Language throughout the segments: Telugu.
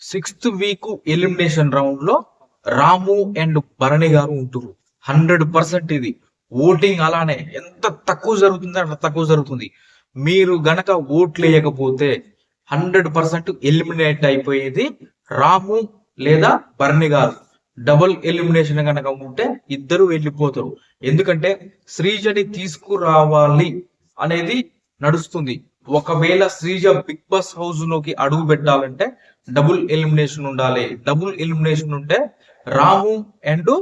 సిక్స్త్ వీక్ ఎలిమినేషన్ రౌండ్ లో రాము అండ్ భరణి గారు ఉంటారు. 100% ఇది ఓటింగ్ అలానే ఎంత తక్కువ జరుగుతుంది అంత తక్కువ జరుగుతుంది. మీరు గనక ఓట్లు వేయకపోతే 100% ఎలిమినేట్ అయిపోయేది రాము లేదా భరణి గారు. డబుల్ ఎలిమినేషన్ కనుక ఉంటే ఇద్దరు వెళ్ళిపోతారు. ఎందుకంటే శ్రీజని తీసుకురావాలి అనేది నడుస్తుంది. ఒకవేళ శ్రీజ బిగ్ బాస్ హౌస్ లోకి అడుగు పెట్టాలంటే డబుల్ ఎలిమినేషన్ ఉండాలి. డబుల్ ఎలిమినేషన్ ఉంటే రాము అండ్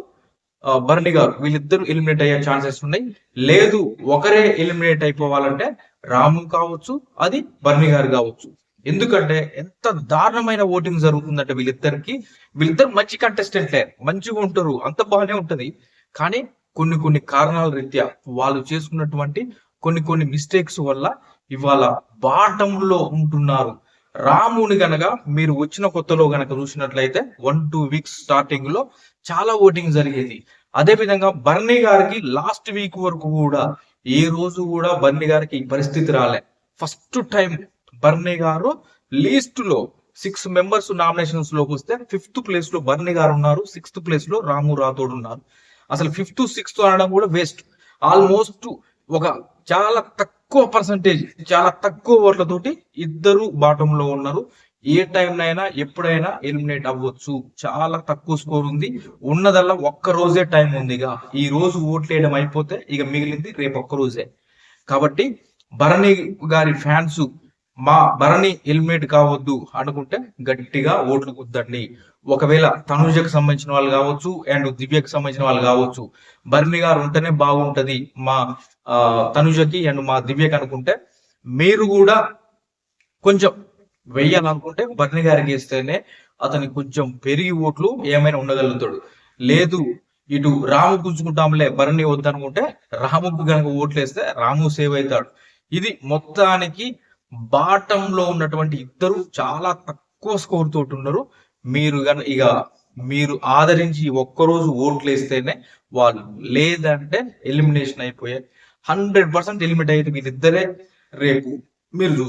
భరణి గారు వీళ్ళిద్దరు ఎలిమినేట్ అయ్యే ఛాన్సెస్ ఉన్నాయి. లేదు ఒకరే ఎలిమినేట్ అయిపోవాలంటే రాము కావచ్చు, అది భరణి గారు కావచ్చు. ఎందుకంటే ఎంత దారుణమైన ఓటింగ్ జరుగుతుందంటే వీళ్ళిద్దరు మంచి కంటెస్టెంట్లే, మంచిగా ఉంటారు, అంత బాగానే ఉంటది. కానీ కొన్ని కారణాల రీత్యా వాళ్ళు చేసుకున్నటువంటి కొన్ని మిస్టేక్స్ వల్ల ఇవాళ బాటంలో ఉంటున్నారు. రాముని గనక మీరు వచ్చిన కొత్తలో గనక చూసినట్లయితే 1-2 వీక్స్ స్టార్టింగ్ లో చాలా ఓటింగ్ జరిగేది. అదే విధంగా బర్నీ గారికి లాస్ట్ వీక్ వరకు కూడా ఏ రోజు కూడా బర్నీ గారికి ఈ పరిస్థితి రాలే. ఫస్ట్ టైం బర్నీ గారు లీస్ట్ లో 6 మెంబర్స్ నామినేషన్స్ లోకి వస్తే 5th ప్లేస్ లో బర్నీ గారు ఉన్నారు, 6th ప్లేస్ లో రాము రాథోడ్ ఉన్నారు. అసలు 5th 6th అనడం కూడా వేస్ట్. ఆల్మోస్ట్ ఒక చాలా తక్కువ పర్సంటేజ్, చాలా తక్కువ ఓట్లతోటి ఇద్దరు బాటమ్ లో ఉన్నారు. ఏ టైంనైనా ఎప్పుడైనా ఎలిమినేట్ అవ్వచ్చు. చాలా తక్కువ స్కోర్ ఉంది. ఉన్నదల్లా ఒక్క రోజే టైం ఉంది. ఈ రోజు ఓట్లు వేయడం అయిపోతే ఇక మిగిలింది రేపు ఒక్క రోజే. కాబట్టి భరణి గారి ఫ్యాన్స్ మా భరణి ఎలిమినేట్ కావద్దు అనుకుంటే గట్టిగా ఓట్లు కుద్దండి. ఒకవేళ తనుజకు సంబంధించిన వాళ్ళు కావచ్చు అండ్ దివ్యకు సంబంధించిన వాళ్ళు కావచ్చు, భరణి గారు ఉంటేనే బాగుంటది మా తనుజకి అండ్ మా దివ్యకి అనుకుంటే, మీరు కూడా కొంచెం వెయ్యాలనుకుంటే భరణి గారికి ఇస్తేనే అతనికి కొంచెం పెరిగి ఓట్లు ఏమైనా ఉండగలుగుతాడు. లేదు ఇటు రాము గుంజుకుంటాంలే భరణి వద్దనుకుంటే రాముకు గనక ఓట్లు వేస్తే రాము సేవ్ అవుతాడు. ఇది మొత్తానికి బాటంలో ఉన్నటువంటి ఇద్దరు చాలా తక్కువ స్కోర్ తోటి ఉన్నారు. మీరు ఆదరించి ఒక్కరోజు ఓట్లు వేస్తేనే వాళ్ళు, లేదంటే ఎలిమినేషన్ అయిపోయాయి. 100% ఎలిమినేట్ అయ్యేది వీళ్ళిద్దరే రేపు మీరు చూస్తారు.